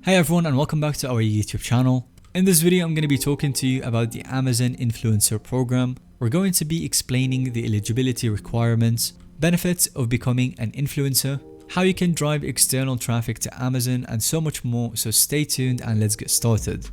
Hi everyone and welcome back to our YouTube channel. In this video I'm going to be talking to you about the Amazon Influencer Program. We're going to be explaining the eligibility requirements, benefits of becoming an influencer, how you can drive external traffic to Amazon and so much more, so stay tuned and let's get started.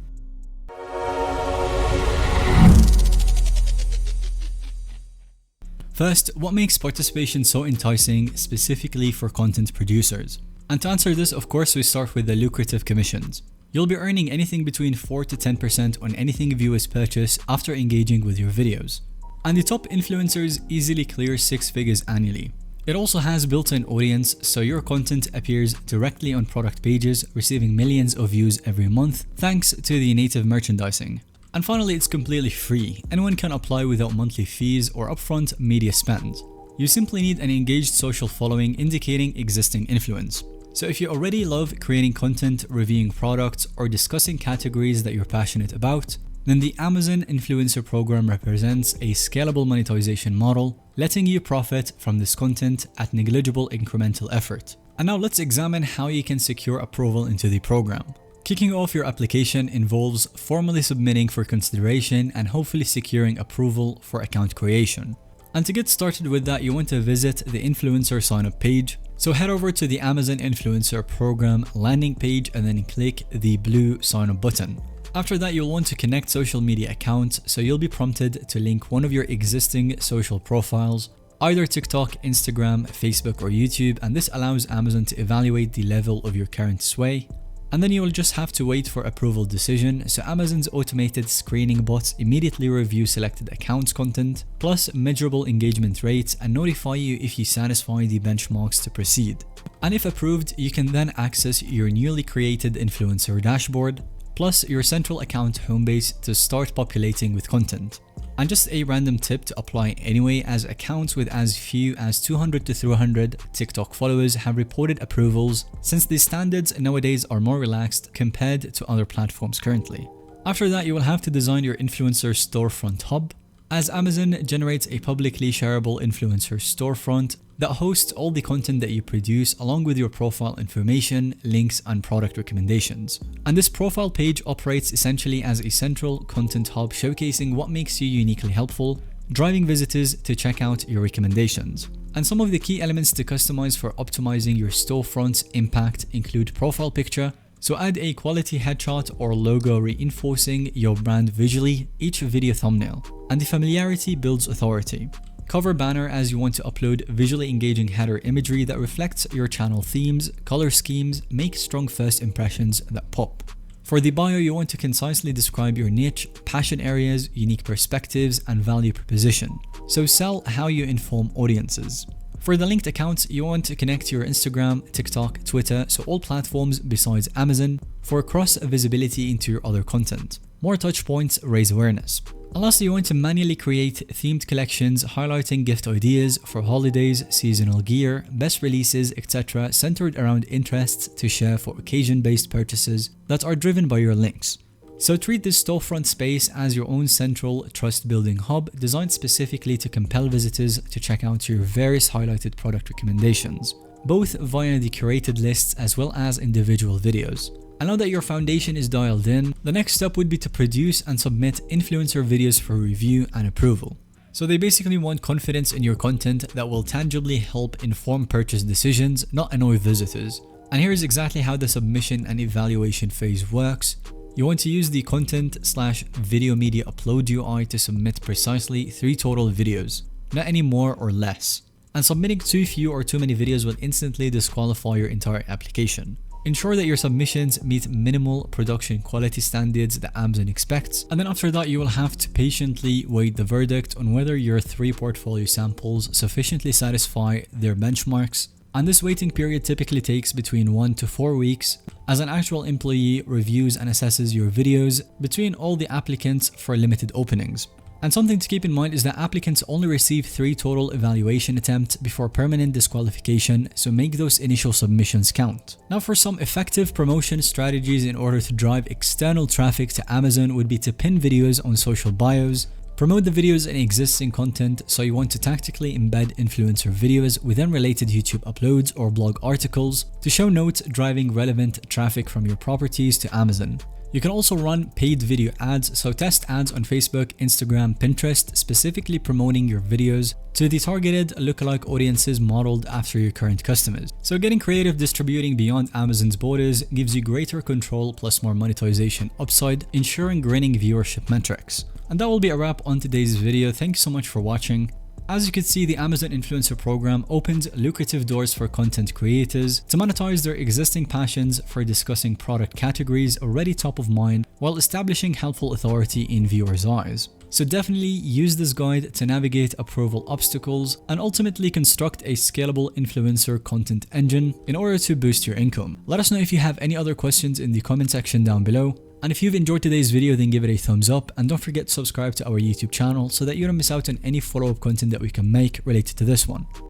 First, what makes participation so enticing specifically for content producers? And to answer this, of course, we start with the lucrative commissions. You'll be earning anything between 4 to 10% on anything viewers purchase after engaging with your videos. And the top influencers easily clear 6 figures annually. It also has built-in audience, so your content appears directly on product pages, receiving millions of views every month thanks to the native merchandising. And finally, it's completely free. Anyone can apply without monthly fees or upfront media spend. You simply need an engaged social following indicating existing influence. So if you already love creating content, reviewing products, or discussing categories that you're passionate about, then the Amazon Influencer Program represents a scalable monetization model, letting you profit from this content at negligible incremental effort. And now let's examine how you can secure approval into the program. Kicking off your application involves formally submitting for consideration and hopefully securing approval for account creation. And to get started with that, you want to visit the influencer sign-up page. So head over to the Amazon Influencer Program landing page and then click the blue sign-up button. After that, you'll want to connect social media accounts, so you'll be prompted to link one of your existing social profiles, either TikTok, Instagram, Facebook, or YouTube, and this allows Amazon to evaluate the level of your current sway. And then you will just have to wait for approval decision, so Amazon's automated screening bots immediately review selected accounts content, plus measurable engagement rates, and notify you if you satisfy the benchmarks to proceed. And if approved, you can then access your newly created influencer dashboard, plus your central account homebase to start populating with content. And just a random tip to apply anyway, as accounts with as few as 200 to 300 TikTok followers have reported approvals, since the standards nowadays are more relaxed compared to other platforms currently. After that, you will have to design your influencer storefront hub, as Amazon generates a publicly shareable influencer storefront that hosts all the content that you produce along with your profile information, links, and product recommendations. And this profile page operates essentially as a central content hub showcasing what makes you uniquely helpful, driving visitors to check out your recommendations. And some of the key elements to customize for optimizing your storefront's impact include profile picture, so add a quality headshot or logo reinforcing your brand visually each video thumbnail, and the familiarity builds authority. Cover banner, as you want to upload visually engaging header imagery that reflects your channel themes, color schemes, make strong first impressions that pop. For the bio, you want to concisely describe your niche, passion areas, unique perspectives, and value proposition. So sell how you inform audiences. For the linked accounts, you want to connect your Instagram, TikTok, Twitter, so all platforms besides Amazon, for cross visibility into your other content. More touch points raise awareness. And lastly, you want to manually create themed collections highlighting gift ideas for holidays, seasonal gear, best releases, etc. centered around interests to share for occasion-based purchases that are driven by your links. So treat this storefront space as your own central trust-building hub designed specifically to compel visitors to check out your various highlighted product recommendations, both via the curated lists as well as individual videos. And now that your foundation is dialed in, the next step would be to produce and submit influencer videos for review and approval. So they basically want confidence in your content that will tangibly help inform purchase decisions, not annoy visitors. And here's exactly how the submission and evaluation phase works. You want to use the content/video media upload UI to submit precisely 3 total videos, not any more or less. And submitting too few or too many videos will instantly disqualify your entire application. Ensure that your submissions meet minimal production quality standards that Amazon expects, and then after that you will have to patiently wait the verdict on whether your 3 portfolio samples sufficiently satisfy their benchmarks. And this waiting period typically takes between 1 to 4 weeks, as an actual employee reviews and assesses your videos between all the applicants for limited openings. And something to keep in mind is that applicants only receive 3 total evaluation attempts before permanent disqualification, so make those initial submissions count. Now, for some effective promotion strategies in order to drive external traffic to Amazon would be to pin videos on social bios, Promote the videos in existing content, so you want to tactically embed influencer videos within related YouTube uploads or blog articles to show notes driving relevant traffic from your properties to Amazon. You can also run paid video ads, so test ads on Facebook, Instagram, Pinterest, specifically promoting your videos to the targeted lookalike audiences modeled after your current customers. So getting creative distributing beyond Amazon's borders gives you greater control plus more monetization upside, ensuring grinning viewership metrics. And that will be a wrap on today's video. Thank you so much for watching. As you can see, the Amazon Influencer Program opens lucrative doors for content creators to monetize their existing passions for discussing product categories already top of mind while establishing helpful authority in viewers' eyes. So definitely use this guide to navigate approval obstacles and ultimately construct a scalable influencer content engine in order to boost your income. Let us know if you have any other questions in the comment section down below. And if you've enjoyed today's video, then give it a thumbs up and don't forget to subscribe to our YouTube channel so that you don't miss out on any follow-up content that we can make related to this one.